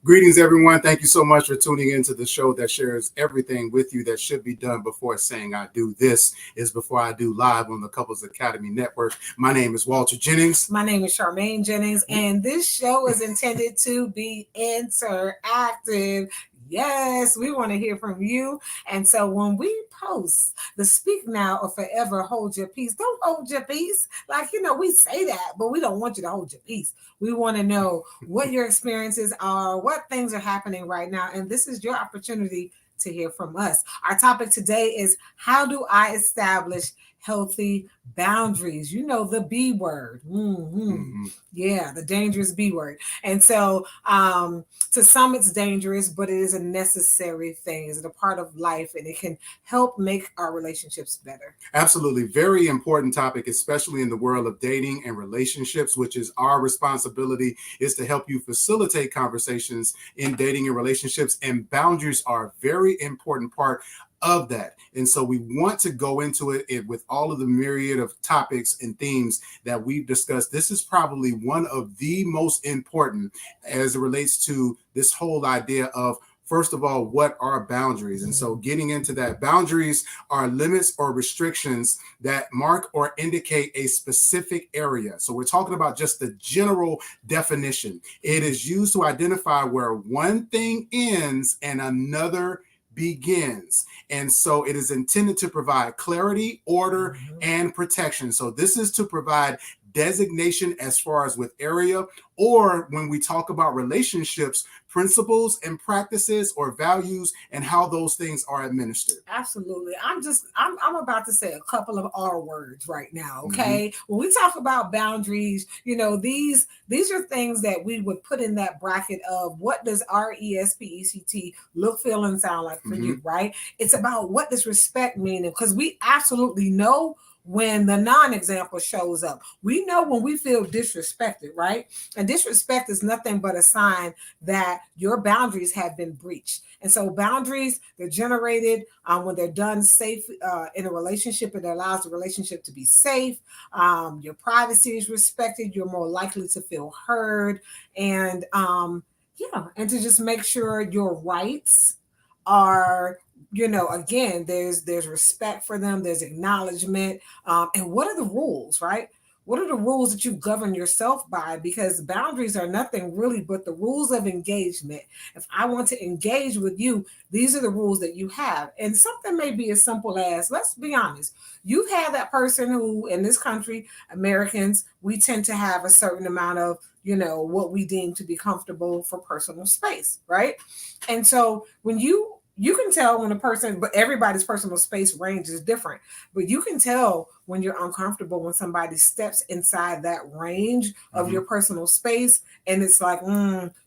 Greetings, everyone. Thank you so much for tuning into the show that shares everything with you that should be done before saying I do. This is Before I Do live on the Couples Academy Network. My name is Walter Jennings. My name is Charmaine Jennings, and this show is intended to be interactive. Yes, we want to hear from you. And so when we post the Speak Now or Forever Hold Your Peace, don't hold your peace. Like, we say that, but we don't want you to hold your peace. We want to know what your experiences are, what things are happening right now. And this is your opportunity to hear from us. Our topic today is, how do I establish healthy boundaries? The B word. Yeah, the dangerous B word. And so to some it's dangerous, but it is a necessary thing. It's a part of life, and it can help make our relationships better. Absolutely. Very important topic, especially in the world of dating and relationships, which is our responsibility, is to help you facilitate conversations in dating and relationships. And boundaries are a very important part of that. And so we want to go into it with all of the myriad of topics and themes that we've discussed. This is probably one of the most important as it relates to this whole idea of, first of all, what are boundaries? And so getting into that, boundaries are limits or restrictions that mark or indicate a specific area. So we're talking about just the general definition. It is used to identify where one thing ends and another begins. And so it is intended to provide clarity, order, and protection. So this is to provide designation as far as with area, or when we talk about relationships, principles and practices or values and how those things are administered. Absolutely. I'm about to say a couple of R words right now. Okay. When we talk about boundaries, these are things that we would put in that bracket of what does RESPECT look, feel, and sound like for you, right? It's about what does respect mean, because we absolutely know when the non-example shows up. We know when we feel disrespected, right? And disrespect is nothing but a sign that your boundaries have been breached. And so boundaries, they're generated when they're done safe in a relationship. It allows the relationship to be safe. Your privacy is respected. You're more likely to feel heard. And and to just make sure your rights are, again, there's respect for them, there's acknowledgement, and what are the rules, right? What are the rules that you govern yourself by? Because boundaries are nothing really but the rules of engagement. If I want to engage with you, these are the rules that you have. And something may be as simple as, let's be honest, you have that person who, in this country, Americans, we tend to have a certain amount of, what we deem to be comfortable for personal space, right? And so when you can tell when a person, but everybody's personal space range is different, but you can tell when you're uncomfortable when somebody steps inside that range of your personal space, and it's like,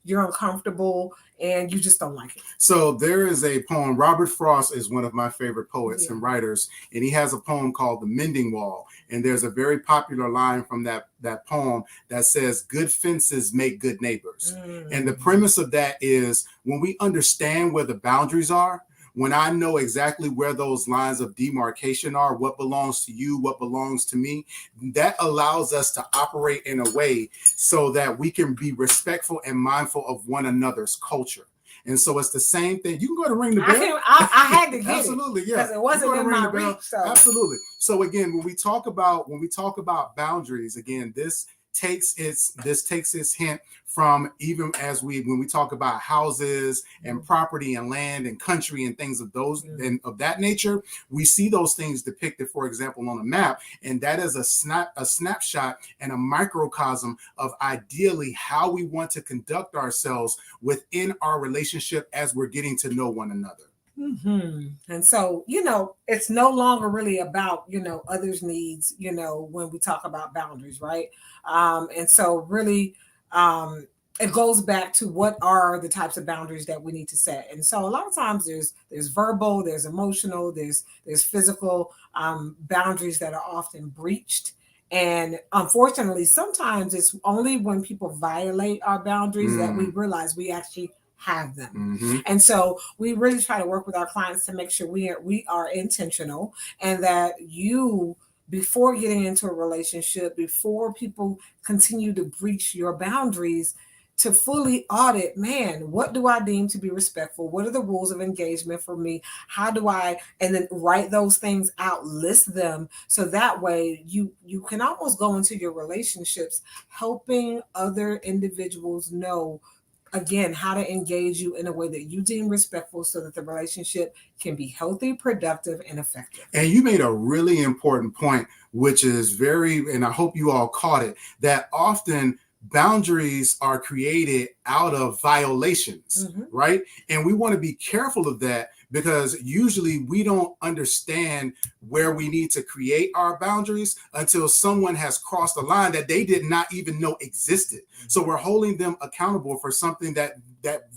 you're uncomfortable and you just don't like it. So there is a poem. Robert Frost is one of my favorite poets and writers, and he has a poem called The Mending Wall. And there's a very popular line from that poem that says, good fences make good neighbors. And the premise of that is, when we understand where the boundaries are, when I know exactly where those lines of demarcation are, what belongs to you, what belongs to me, that allows us to operate in a way so that we can be respectful and mindful of one another's culture. And so it's the same thing. You can go ahead and ring the bell. I had to get absolutely, yeah. Because it wasn't in my reach. So. Absolutely. So again, when we talk about boundaries, again, this takes its hint from, even as when we talk about houses and property and land and country and things of those and of that nature, we see those things depicted, for example, on a map, and that is a snapshot and a microcosm of ideally how we want to conduct ourselves within our relationship as we're getting to know one another. And so, it's no longer really about, others' needs, when we talk about boundaries, right? And so really, it goes back to what are the types of boundaries that we need to set. And so a lot of times there's verbal, there's emotional, there's physical boundaries that are often breached. And unfortunately, sometimes it's only when people violate our boundaries that we realize we actually have them. And so we really try to work with our clients to make sure we are intentional, and that you, before getting into a relationship, before people continue to breach your boundaries, to fully audit, man, what do I deem to be respectful? What are the rules of engagement for me? How do I, and then write those things out, list them, so that way you can almost go into your relationships helping other individuals know, again, how to engage you in a way that you deem respectful, so that the relationship can be healthy, productive, and effective. And you made a really important point, which is and I hope you all caught it, that often boundaries are created out of violations, right? And we want to be careful of that, because usually we don't understand where we need to create our boundaries until someone has crossed a line that they did not even know existed. So we're holding them accountable for something that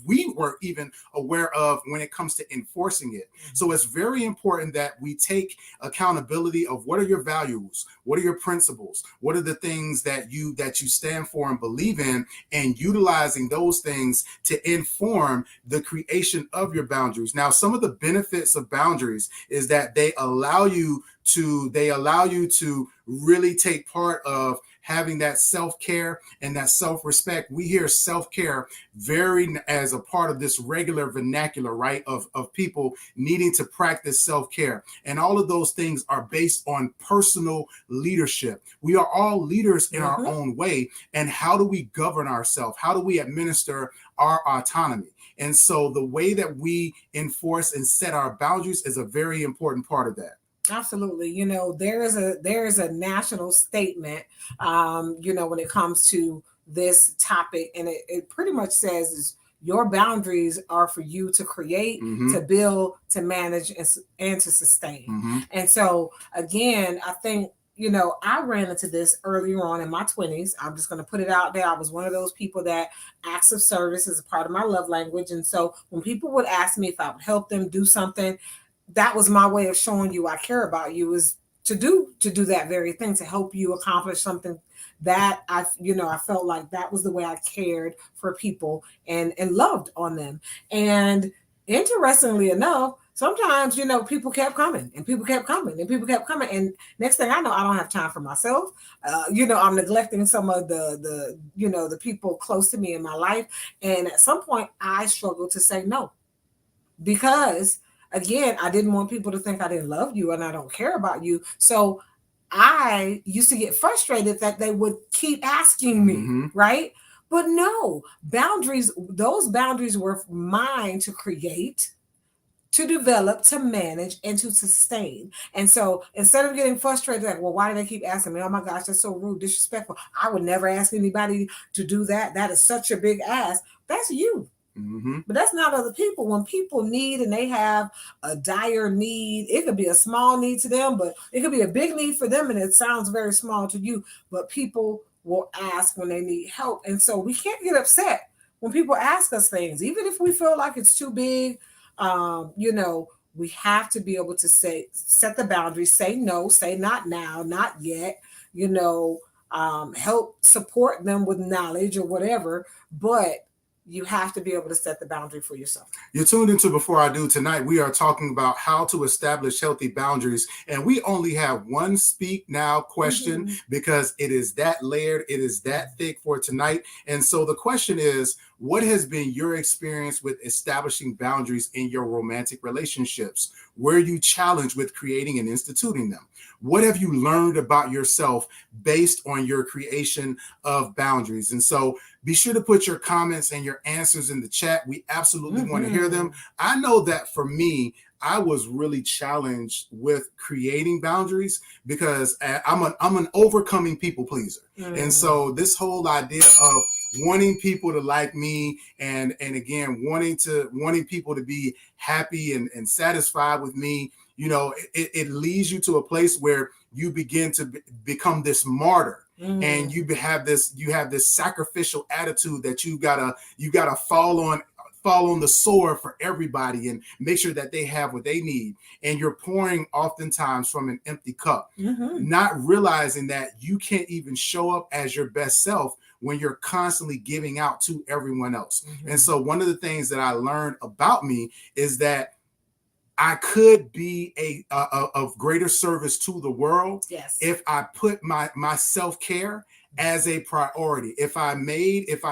we weren't even aware of when it comes to enforcing it. So it's very important that we take accountability of what are your values, what are your principles, what are the things that you stand for and believe in, and utilizing those things to inform the creation of your boundaries. Now, some of the benefits of boundaries is that they allow you to really take part of having that self-care and that self-respect. We hear self-care very as a part of this regular vernacular, right, of people needing to practice self-care. And all of those things are based on personal leadership. We are all leaders in our own way. And how do we govern ourselves? How do we administer our autonomy? And so the way that we enforce and set our boundaries is a very important part of that. Absolutely. You know, there is a national statement, you know, when it comes to this topic, and it pretty much says your boundaries are for you to create, to build, to manage, and to sustain. And so, again, I think, you know, I ran into this earlier on in my 20s. I'm just going to put it out there. I was one of those people that acts of service is a part of my love language. And so when people would ask me if I would help them do something, that was my way of showing you I care about you, is to do that very thing, to help you accomplish something that I felt like that was the way I cared for people and loved on them. And interestingly enough, sometimes, you know, people kept coming and people kept coming and people kept coming. And next thing I know, I don't have time for myself. You know, I'm neglecting some of the people close to me in my life. And at some point I struggled to say no, because again, I didn't want people to think I didn't love you and I don't care about you. So I used to get frustrated that they would keep asking me, right? But no, those boundaries were mine to create, to develop, to manage, and to sustain. And so instead of getting frustrated, like, well, why do they keep asking me? Oh my gosh, that's so rude, disrespectful. I would never ask anybody to do that. That is such a big ask. That's you. But that's not other people. When people need and they have a dire need, it could be a small need to them, but it could be a big need for them, and it sounds very small to you. But people will ask when they need help. And so we can't get upset when people ask us things, even if we feel like it's too big. You know, we have to be able to set the boundaries, say no, say not now, not yet, you know, help support them with knowledge or whatever. But you have to be able to set the boundary for yourself. You're tuned into Before I Do. Tonight, we are talking about how to establish healthy boundaries. And we only have one speak now question because it is that layered, it is that thick for tonight. And so the question is, what has been your experience with establishing boundaries in your romantic relationships? Were you challenged with creating and instituting them? What have you learned about yourself based on your creation of boundaries? And so be sure to put your comments and your answers in the chat. We absolutely want to hear them. I know that for me, I was really challenged with creating boundaries because I'm an overcoming people pleaser. And so this whole idea of wanting people to like me and again, wanting people to be happy and satisfied with me, you know, it leads you to a place where you begin to become this martyr. And you have this sacrificial attitude that you gotta fall on the sword for everybody and make sure that they have what they need. And you're pouring oftentimes from an empty cup, not realizing that you can't even show up as your best self when you're constantly giving out to everyone else. And so one of the things that I learned about me is that I could be of greater service to the world if I put my self-care as a priority. If I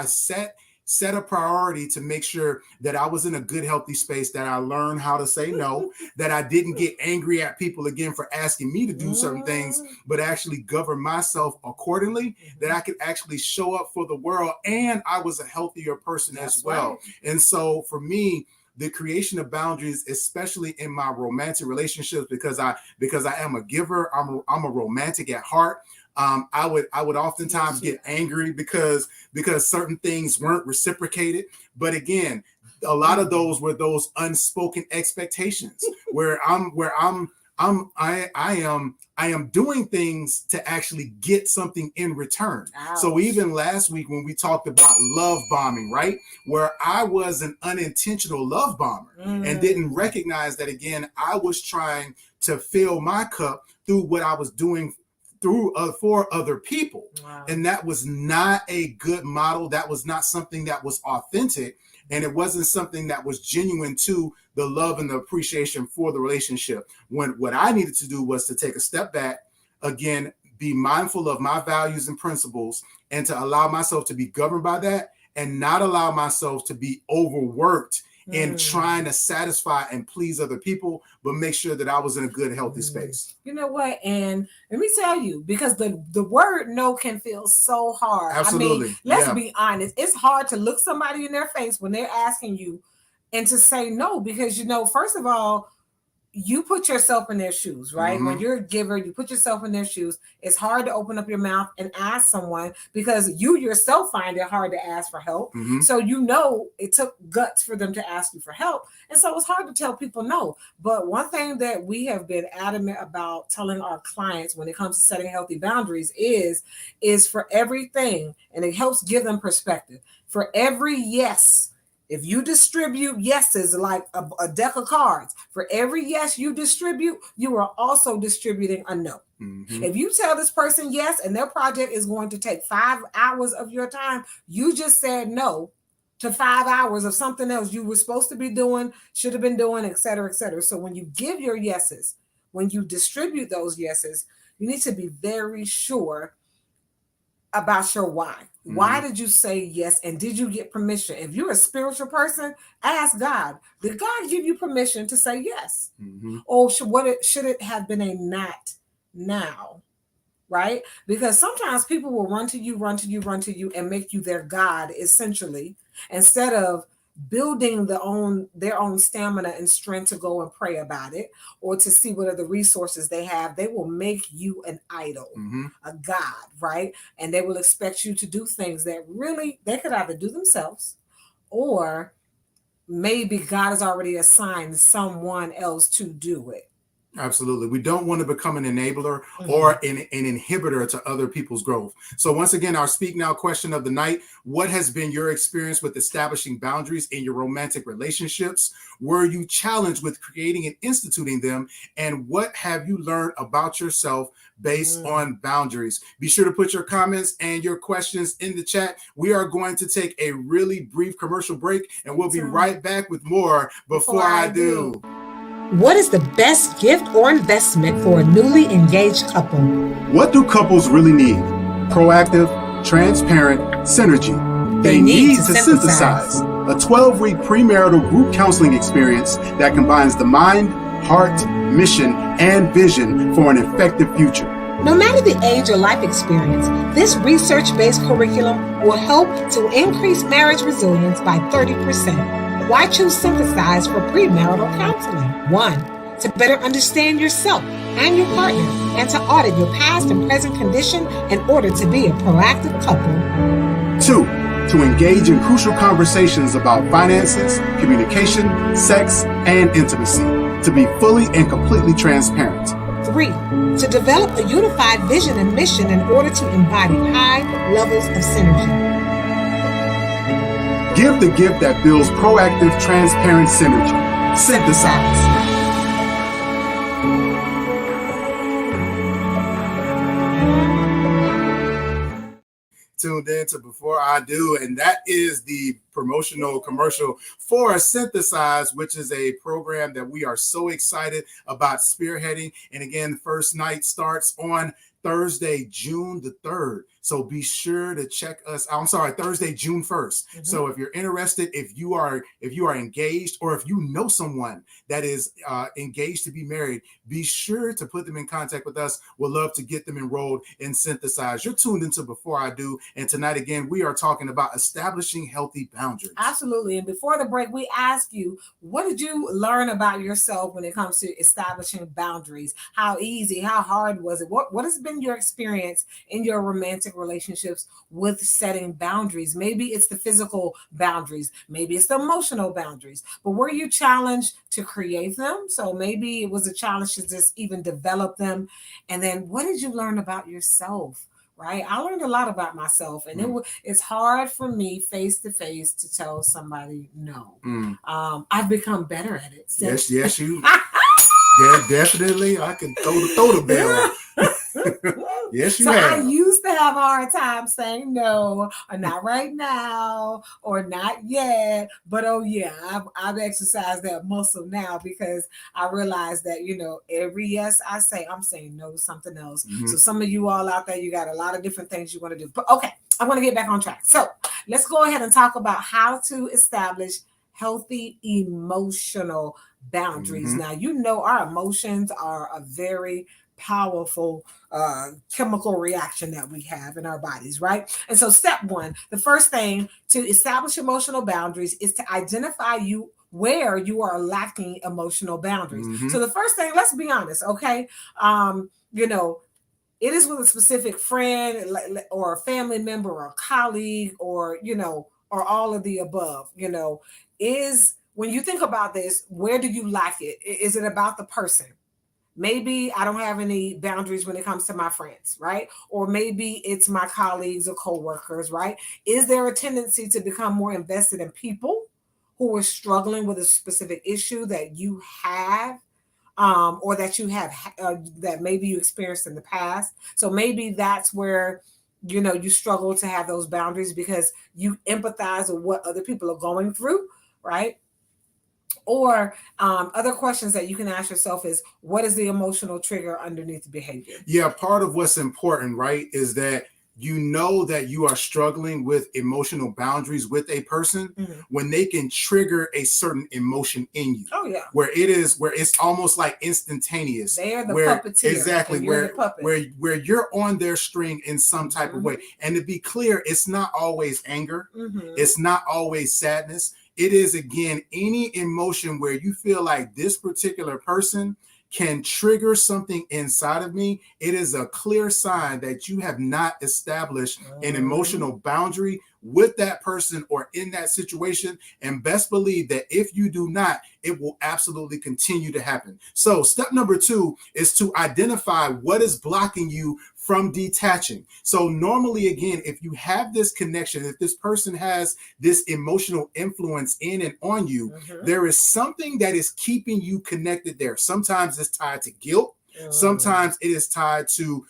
set set a priority to make sure that I was in a good, healthy space, that I learned how to say no, that I didn't get angry at people again for asking me to do certain things, but actually govern myself accordingly, that I could actually show up for the world, and I was a healthier person as well. Right. And so for me, the creation of boundaries, especially in my romantic relationships, because I am a giver, I'm a romantic at heart. I would oftentimes get angry because certain things weren't reciprocated. But again, a lot of those were those unspoken expectations where I am doing things to actually get something in return. Ouch. So even last week when we talked about love bombing, right? Where I was an unintentional love bomber and didn't recognize that, again, I was trying to fill my cup through what I was doing for other people. Wow. And that was not a good model. That was not something that was authentic. And it wasn't something that was genuine to the love and the appreciation for the relationship. When what I needed to do was to take a step back, again, be mindful of my values and principles, and to allow myself to be governed by that, and not allow myself to be overworked in trying to satisfy and please other people, but make sure that I was in a good, healthy space. You know what? And let me tell you, because the word no can feel so hard. Absolutely. I mean, let's be honest. It's hard to look somebody in their face when they're asking you and to say no, because, you know, first of all, you put yourself in their shoes, right? When you're a giver, you put yourself in their shoes. It's hard to open up your mouth and ask someone, because you yourself find it hard to ask for help. So you know it took guts for them to ask you for help. And so it's hard to tell people no. But one thing that we have been adamant about telling our clients when it comes to setting healthy boundaries is for everything, and it helps give them perspective. For every yes, if you distribute yeses like a deck of cards, for every yes you distribute, you are also distributing a no. If you tell this person yes, and their project is going to take 5 hours of your time, you just said no to 5 hours of something else you were supposed to be doing, should have been doing, et cetera, et cetera. So when you give your yeses, when you distribute those yeses, you need to be very sure about your why. Why did you say yes? And did you get permission? If you're a spiritual person, ask God, did God give you permission to say yes? Or should it have been a not now? Right? Because sometimes people will run to you and make you their God, essentially, instead of building their own stamina and strength to go and pray about it, or to see what are the resources they have. They will make you an idol, a God, right? And they will expect you to do things that really they could either do themselves, or maybe God has already assigned someone else to do it. Absolutely. We don't want to become an enabler or an inhibitor to other people's growth. So once again, our Speak Now question of the night: what has been your experience with establishing boundaries in your romantic relationships? Were you challenged with creating and instituting them? And what have you learned about yourself based on boundaries? Be sure to put your comments and your questions in the chat. We are going to take a really brief commercial break, and we'll be right back with more Before I Do. What is the best gift or investment for a newly engaged couple? What do couples really need? Proactive, transparent synergy. They need to synthesize a 12-week premarital group counseling experience that combines the mind, heart, mission, and vision for an effective future. No matter the age or life experience, this research-based curriculum will help to increase marriage resilience by 30%. Why choose Synthesize for premarital counseling? 1, to better understand yourself and your partner, and to audit your past and present condition in order to be a proactive couple. 2, to engage in crucial conversations about finances, communication, sex, and intimacy, to be fully and completely transparent. 3, to develop a unified vision and mission in order to embody high levels of synergy. Give the gift that builds proactive, transparent synergy. Synthesize. Tuned in to Before I Do, and that is the promotional commercial for Synthesize, which is a program that we are so excited about spearheading. And again, the first night starts on Thursday, June the 3rd. So be sure to check us out. I'm sorry, Thursday, June 1st. Mm-hmm. So if you're interested, if you are engaged, or if you know someone that is engaged to be married, be sure to put them in contact with us. We'll love to get them enrolled in Synthesize. You're tuned into Before I Do. And tonight, again, we are talking about establishing healthy boundaries. Absolutely. And before the break, we asked you, what did you learn about yourself when it comes to establishing boundaries? How easy, how hard was it? What has been your experience in your romantic relationships with setting boundaries? Maybe it's the physical boundaries, maybe it's the emotional boundaries, but were you challenged to create them? So maybe it was a challenge to just even develop them. And then what did you learn about yourself? Right? I learned a lot about myself, and it's hard for me face to face to tell somebody no. I've become better at it. Yes, you. Definitely. I can throw the bell. Yes, you have. I used to have a hard time saying no, or not right now, or not yet. But oh yeah, I've exercised that muscle now, because I realize that, every yes I say, I'm saying no to something else. Mm-hmm. So some of you all out there, you got a lot of different things you want to do. But okay, I want to get back on track. So let's go ahead and talk about how to establish healthy emotional boundaries. Mm-hmm. Now, our emotions are a very powerful chemical reaction that we have in our bodies, right? And so step one, the first thing to establish emotional boundaries is to identify where you are lacking emotional boundaries. Mm-hmm. So the first thing, let's be honest, okay? It is with a specific friend or a family member or a colleague, or, or all of the above, is when you think about this, where do you lack it? Is it about the person? Maybe I don't have any boundaries when it comes to my friends, right? Or maybe it's my colleagues or coworkers, right? Is there a tendency to become more invested in people who are struggling with a specific issue that you have, or that you have, that maybe you experienced in the past? So maybe that's where, you struggle to have those boundaries, because you empathize with what other people are going through, right? Or other questions that you can ask yourself is, what is the emotional trigger underneath the behavior? Yeah, part of what's important, right, is that that you are struggling with emotional boundaries with a person when they can trigger a certain emotion in you. Oh yeah. Where it's almost like instantaneous. They are the puppeteer. Exactly. Where you're on their string in some type of way. And to be clear, it's not always anger. It's not always sadness. It is, again, any emotion where you feel like this particular person can trigger something inside of me. It is a clear sign that you have not established an emotional boundary with that person or in that situation. And best believe that if you do not, it will absolutely continue to happen. So step number 2 is to identify what is blocking you from detaching. So normally, again, if you have this connection, if this person has this emotional influence in and on you, there is something that is keeping you connected there. Sometimes it's tied to guilt. Sometimes it is tied to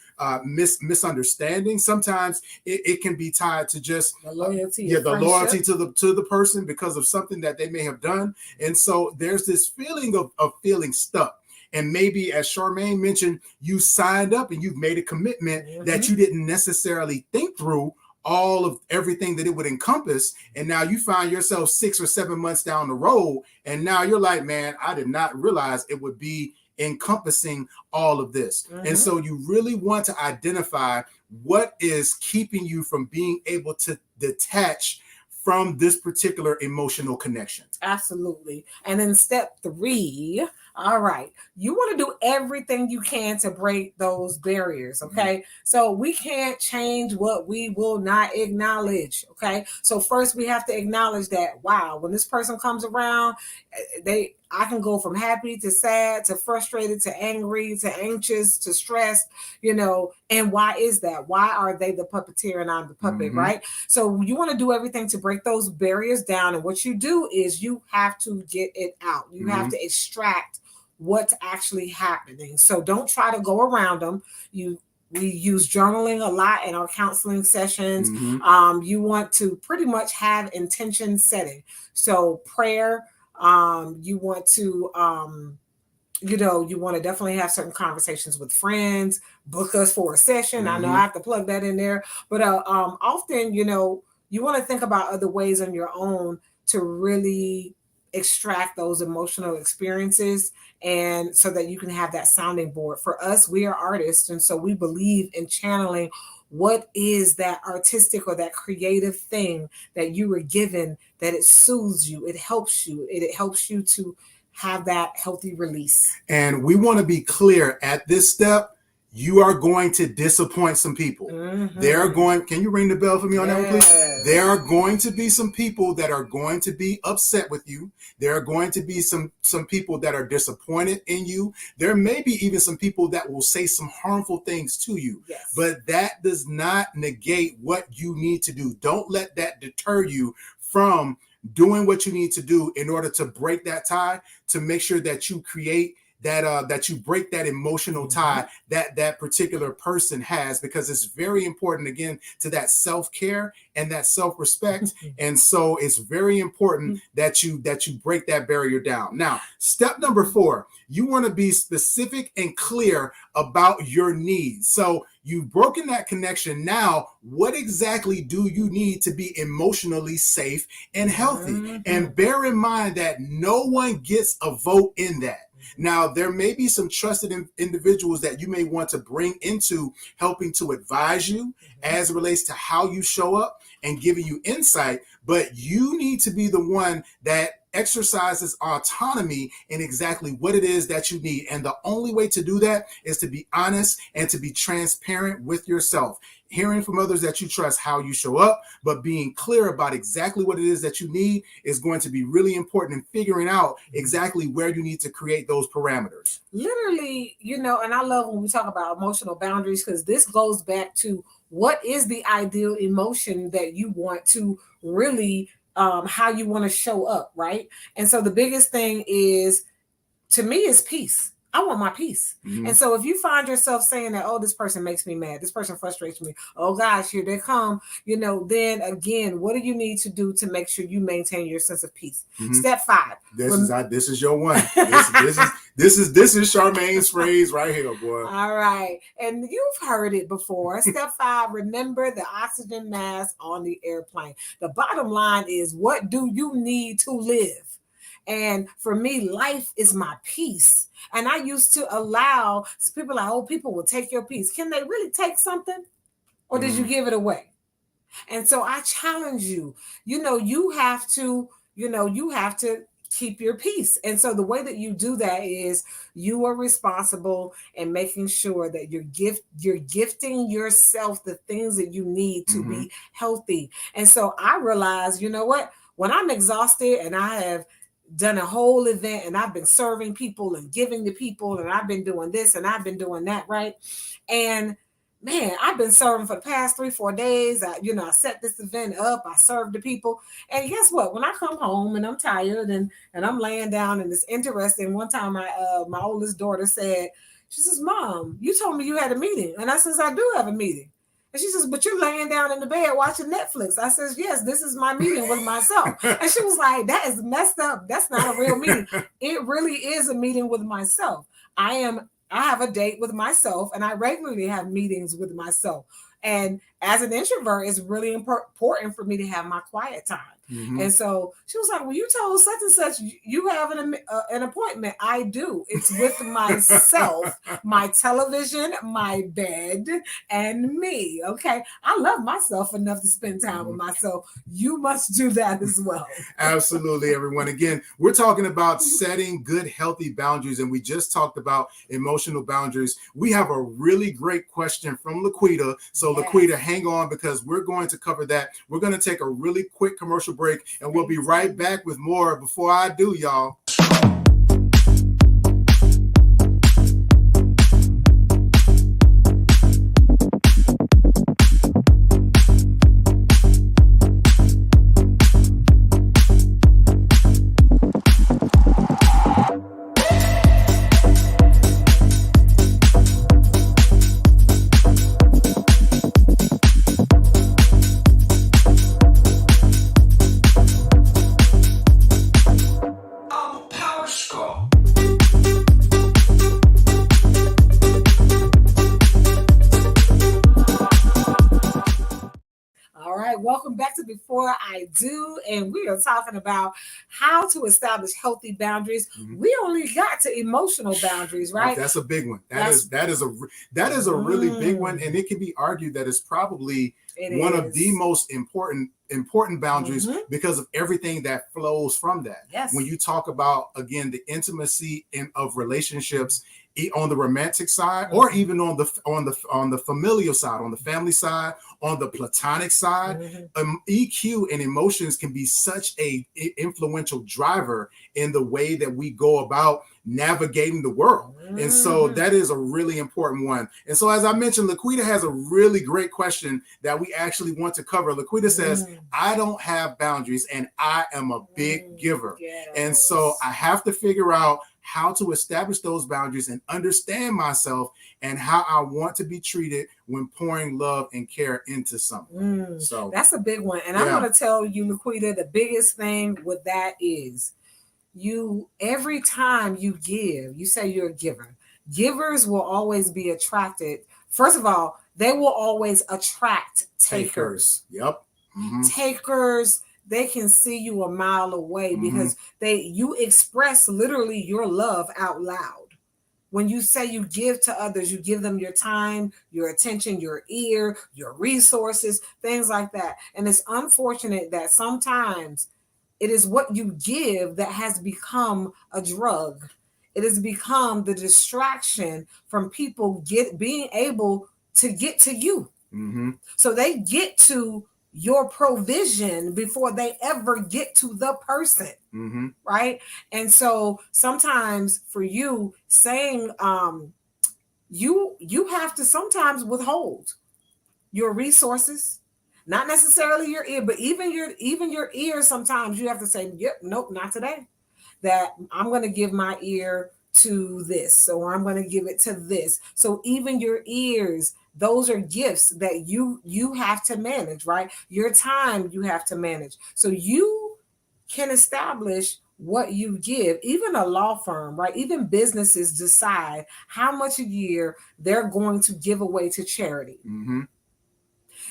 misunderstanding. Sometimes it can be tied to just the loyalty to the person because of something that they may have done. And so there's this feeling of feeling stuck. And maybe, as Charmaine mentioned, you signed up and you've made a commitment that you didn't necessarily think through all of everything that it would encompass. And now you find yourself 6 or 7 months down the road. And now you're like, man, I did not realize it would be encompassing all of this. And so you really want to identify what is keeping you from being able to detach from this particular emotional connection. Absolutely. And then step 3, all right, you want to do everything you can to break those barriers, okay? So we can't change what we will not acknowledge, okay? So first we have to acknowledge that, wow, when this person comes around, I can go from happy to sad to frustrated to angry to anxious to stressed, and why is that? Why are they the puppeteer and I'm the puppet, right? So you want to do everything to break those barriers down. And what you do is you have to get it out. You have to extract what's actually happening. So don't try to go around them. You We use journaling a lot in our counseling sessions. Mm-hmm. You want to pretty much have intention setting. So prayer, you want to, you want to definitely have certain conversations with friends, book us for a session. I know I have to plug that in there, but often, you want to think about other ways on your own to really extract those emotional experiences, and so that you can have that sounding board. For us, we are artists, and so we believe in channeling what is that artistic or that creative thing that you were given, that it soothes you, it helps you, it helps you to have that healthy release. And we want to be clear at this step. You are going to disappoint some people. They're going, can you ring the bell for me on that one, please? There are going to be some people that are going to be upset with you. There are going to be some people that are disappointed in you. There may be even some people that will say some harmful things to you. Yes. But that does not negate what you need to do. Don't let that deter you from doing what you need to do in order to break that tie, to make sure that you create that you break that emotional tie that particular person has, because it's very important, again, to that self-care and that self-respect. And so it's very important that you break that barrier down. Now, step number 4, you want to be specific and clear about your needs. So you've broken that connection. Now, what exactly do you need to be emotionally safe and healthy? And bear in mind that no one gets a vote in that. Now, there may be some trusted individuals that you may want to bring into helping to advise you as it relates to how you show up and giving you insight, but you need to be the one that exercises autonomy in exactly what it is that you need. And the only way to do that is to be honest and to be transparent with yourself, hearing from others that you trust how you show up, but being clear about exactly what it is that you need is going to be really important in figuring out exactly where you need to create those parameters. Literally, and I love when we talk about emotional boundaries, because this goes back to what is the ideal emotion that you want to really how you want to show up, right? And so the biggest thing is, to me, is peace. I want my peace. And so if you find yourself saying that, oh, this person makes me mad, this person frustrates me, oh gosh, here they come, then again, what do you need to do to make sure you maintain your sense of peace? Step 5. This is your one. This is Charmaine's phrase right here, boy. All right. And you've heard it before. Step 5, remember the oxygen mask on the airplane. The bottom line is, what do you need to live? And for me, life is my peace. And I used to allow people like, oh, people will take your peace. Can they really take something? Or did you give it away? And so I challenge you, you have to keep your peace. And so the way that you do that is you are responsible in making sure that you're gifting yourself the things that you need to be healthy. And so I realized, when I'm exhausted and I have done a whole event and I've been serving people and giving to people and I've been doing this and I've been doing that, right? And man, I've been serving for the past 3-4 days. I set this event up, I served the people. And guess what? When I come home and I'm tired and I'm laying down, and it's interesting. One time my oldest daughter said, she says, Mom, you told me you had a meeting. And I says, I do have a meeting. And she says, but you're laying down in the bed watching Netflix. I says, yes, this is my meeting with myself. And she was like, that is messed up. That's not a real meeting. It really is a meeting with myself. I have a date with myself, and I regularly have meetings with myself. And as an introvert, it's really important for me to have my quiet time. And so she was like, well, you told such and such you have an appointment. I do. It's with myself, my television, my bed, and me. Okay. I love myself enough to spend time with myself. You must do that as well. Absolutely, everyone. Again, we're talking about setting good, healthy boundaries, and we just talked about emotional boundaries. We have a really great question from Laquita. So Laquita, hang on, because we're going to cover that. We're going to take a really quick commercial break, and we'll be right back with more. Before I do, y'all. welcome back to Before I Do. And we are talking about how to establish healthy boundaries. We only got to emotional boundaries, right? That's a big one. That is a really big one, and it can be argued that it's probably one of the most important boundaries because of everything that flows from that. Yes. When you talk about, again, the intimacy of relationships on the romantic side, or even on the familial side, on the family side, on the platonic side, EQ and emotions can be such a influential driver in the way that we go about navigating the world. And so that is a really important one. And so, as I mentioned, Laquita has a really great question that we actually want to cover. Laquita says, I don't have boundaries and I am a big giver. Yes. And so I have to figure out how to establish those boundaries and understand myself and how I want to be treated when pouring love and care into someone. So that's a big one. And I'm going to tell you, Laquita, the biggest thing with that is every time you give, you say you're a giver. Givers will always be attracted. First of all, they will always attract takers. Yep. Takers, they can see you a mile away because you express literally your love out loud. When you say you give to others, you give them your time, your attention, your ear, your resources, things like that. And it's unfortunate that sometimes it is what you give that has become a drug. It has become the distraction from people being able to get to you. So they get to your provision before they ever get to the person, right? And so sometimes for you saying, you have to sometimes withhold your resources, not necessarily your ear, but even your ear. Sometimes you have to say, yep, nope, not today. That I'm going to give my ear to this, or I'm going to give it to this. So even your ears, those are gifts that you have to manage, right? Your time you have to manage. So you can establish what you give. Even a law firm, right? Even businesses decide how much a year they're going to give away to charity.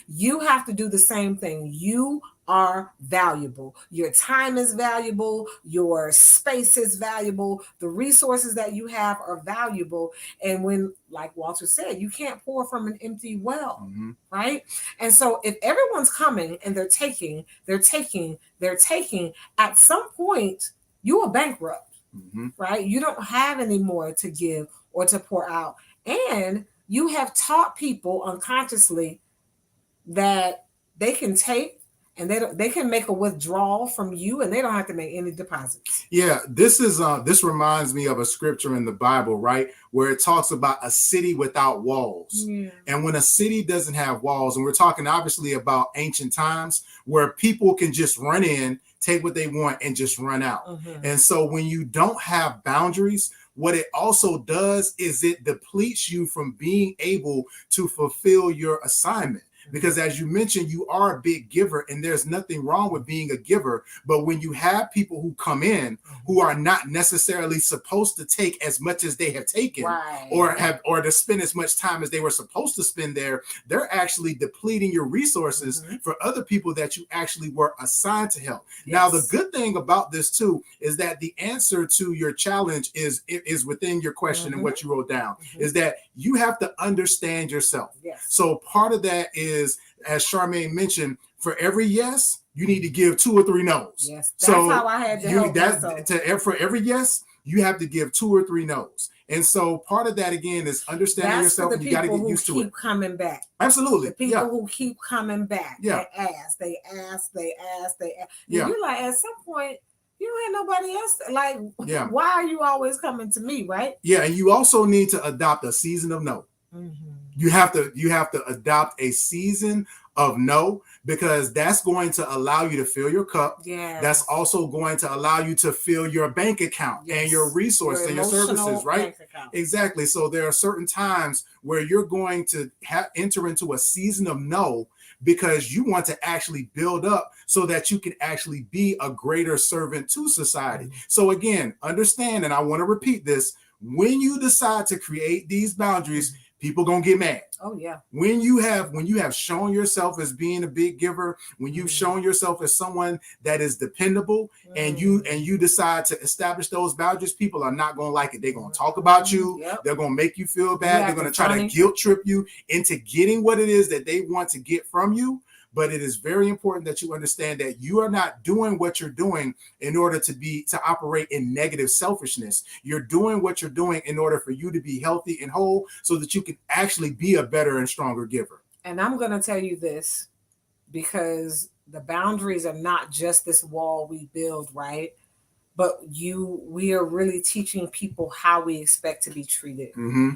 You have to do the same thing. You are valuable. Your time is valuable. Your space is valuable. The resources that you have are valuable. And when, like Walter said, you can't pour from an empty well, right? And so if everyone's coming and they're taking, at some point, you are bankrupt, right? You don't have any more to give or to pour out. And you have taught people unconsciously that they can take and they can make a withdrawal from you and they don't have to make any deposits. Yeah, this reminds me of a scripture in the Bible, right? Where it talks about a city without walls. And when a city doesn't have walls, and we're talking obviously about ancient times where people can just run in, take what they want and just run out. And so when you don't have boundaries, what it also does is it depletes you from being able to fulfill your assignment. Because as you mentioned, you are a big giver and there's nothing wrong with being a giver. But when you have people who come in who are not necessarily supposed to take as much as they have taken, or to spend as much time as they were supposed to spend there, they're actually depleting your resources for other people that you actually were assigned to help. Now, the good thing about this too is that the answer to your challenge is within your question and what you wrote down, is that you have to understand yourself. So part of that is, as Charmaine mentioned, for every yes, you need to give 2 or 3 no's. That's how I had to help myself. For every yes, you have to give 2 or 3 no's. And so part of that, again, is understanding yourself, and you got to get used to it. Keep coming back. Absolutely. The people who keep coming back. Yeah. They ask. Yeah. You're like, at some point, you don't have nobody else. Like, why are you always coming to me, right? Yeah, and you also need to adopt a season of no. You have to adopt a season of no, because that's going to allow you to fill your cup. That's also going to allow you to fill your bank account and your resources and your services, right? Exactly. So there are certain times where you're going to enter into a season of no, because you want to actually build up so that you can actually be a greater servant to society. So again, understand, and I want to repeat this, when you decide to create these boundaries, people gonna get mad. Oh yeah. When you have shown yourself as being a big giver, when you've shown yourself as someone that is dependable, and you decide to establish those boundaries, people are not gonna like it. They're gonna talk about you. Yep. They're gonna make you feel bad. They're gonna try funny. to guilt trip you into getting what it is that they want to get from you. But it is very important that you understand that you are not doing what you're doing in order to operate in negative selfishness. You're doing what you're doing in order for you to be healthy and whole, so that you can actually be a better and stronger giver. And I'm going to tell you this, because the boundaries are not just this wall we build, right? But we are really teaching people how we expect to be treated. Mm-hmm.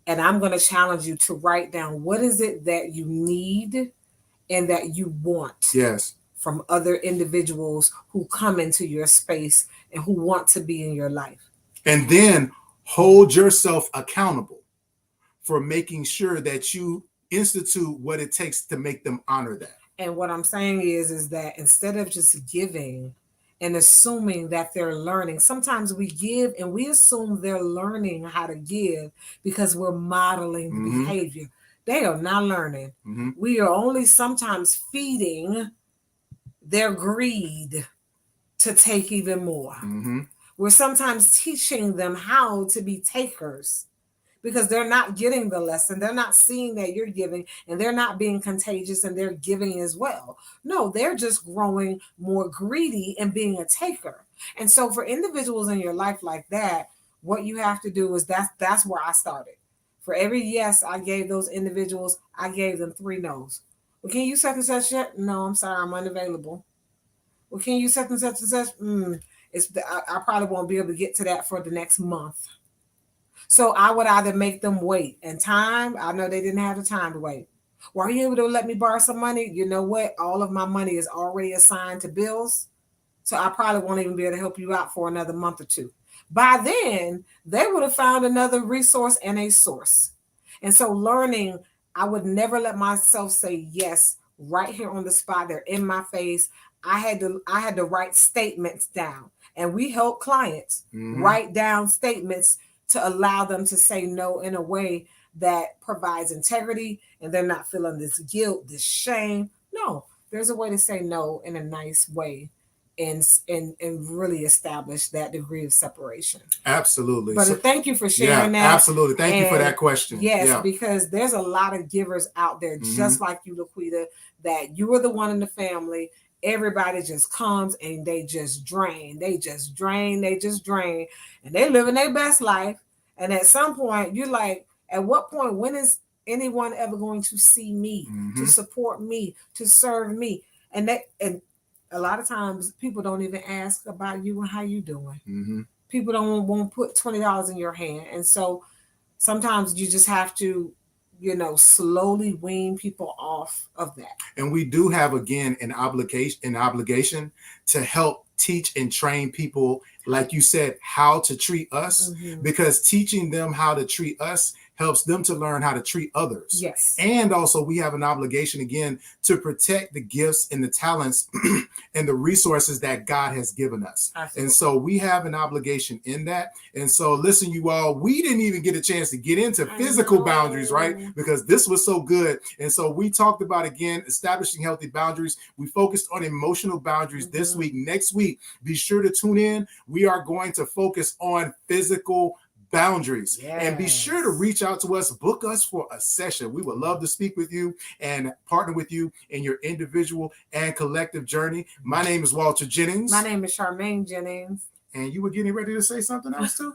And I'm going to challenge you to write down, what is it that you need and that you want from other individuals who come into your space and who want to be in your life. And then hold yourself accountable for making sure that you institute what it takes to make them honor that. And what I'm saying is that instead of just giving and assuming that they're learning, sometimes we give and we assume they're learning how to give because we're modeling the behavior. They are not learning. We are only sometimes feeding their greed to take even more. We're sometimes teaching them how to be takers because they're not getting the lesson. They're not seeing that you're giving, and they're not being contagious, and they're giving as well. No, they're just growing more greedy and being a taker. And so for individuals in your life like that, what you have to do is that's where I started. For every yes I gave those individuals, I gave them 3 no's. Well, can you such and such yet? No, I'm sorry, I'm unavailable. Well, can you such and such and such? I probably won't be able to get to that for the next month. So I would either make them wait. And time, I know they didn't have the time to wait. Well, are you able to let me borrow some money? You know what? All of my money is already assigned to bills. So I probably won't even be able to help you out for another month or 2. By then, they would have found another resource and a source. And so learning, I would never let myself say yes right here on the spot. They're in my face. I had to write statements down. And we help clients write down statements to allow them to say no in a way that provides integrity, and they're not feeling this guilt, this shame. No, there's a way to say no in a nice way. And really establish that degree of separation. Absolutely. But thank you for sharing that. Absolutely. Thank you for that question. Yes, because there's a lot of givers out there, just like you, Laquita, that you are the one in the family. Everybody just comes and they just drain. They just drain. And they're living their best life. And at some point, you're like, at what point, when is anyone ever going to see me, to support me, to serve me? And a lot of times people don't even ask about you and how you doing. People won't put $20 in your hand. And so sometimes you just have to, slowly wean people off of that. And we do have, again, an obligation to help teach and train people, like you said, how to treat us, because teaching them how to treat us helps them to learn how to treat others. Yes. And also we have an obligation, again, to protect the gifts and the talents and the resources that God has given us. Absolutely. And so we have an obligation in that. And so listen, you all, we didn't even get a chance to get into physical boundaries, right? Because this was so good. And so we talked about, again, establishing healthy boundaries. We focused on emotional boundaries this week. Next week, be sure to tune in. We are going to focus on physical boundaries. And be sure to reach out to us, book us for a session. We would love to speak with you and partner with you in your individual and collective journey. My name is Walter Jennings. My name is Charmaine Jennings. And you were getting ready to say something else too?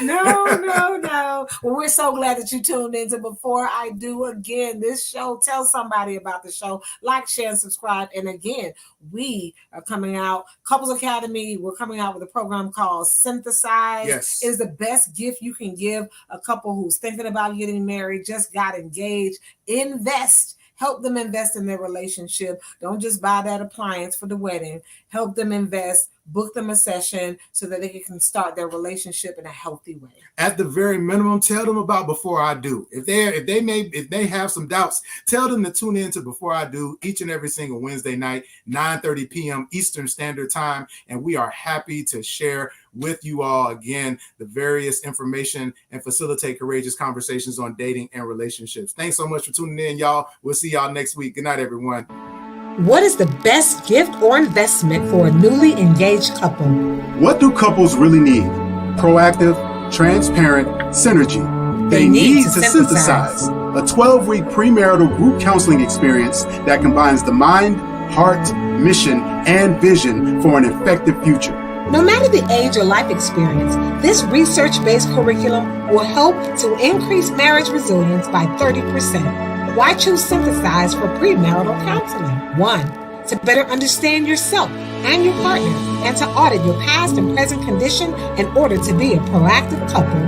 No. Well, we're so glad that you tuned in. So before I do again this show, tell somebody about the show, like, share, and subscribe. And again, we are coming out, Couples Academy, we're coming out with a program called Synthesize. Yes. It is the best gift you can give a couple who's thinking about getting married, just got engaged. Invest. Help them invest in their relationship. Don't just buy that appliance for the wedding. Help them invest book them a session so that they can start their relationship in a healthy way. At the very minimum, tell them about Before I Do. If they have some doubts, tell them to tune in to Before I Do each and every single Wednesday night, 9:30 p.m. Eastern Standard Time, and we are happy to share with you all again the various information and facilitate courageous conversations on dating and relationships. Thanks so much for tuning in, y'all. We'll see y'all next week. Good night, everyone. What is the best gift or investment for a newly engaged couple? What do couples really need? Proactive, transparent synergy. They need to synthesize a 12-week premarital group counseling experience that combines the mind, heart, mission, and vision for an effective future. No matter the age or life experience, this research-based curriculum will help to increase marriage resilience by 30%. Why choose Synthesize for premarital counseling? 1, to better understand yourself and your partner and to audit your past and present condition in order to be a proactive couple.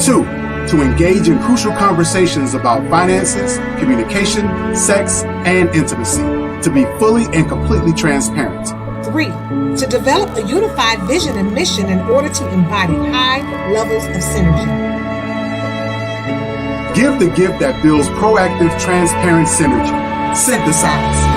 2, to engage in crucial conversations about finances, communication, sex, and intimacy, to be fully and completely transparent. 3, to develop a unified vision and mission in order to embody high levels of synergy. Give the gift that builds proactive, transparent synergy. Synthesize.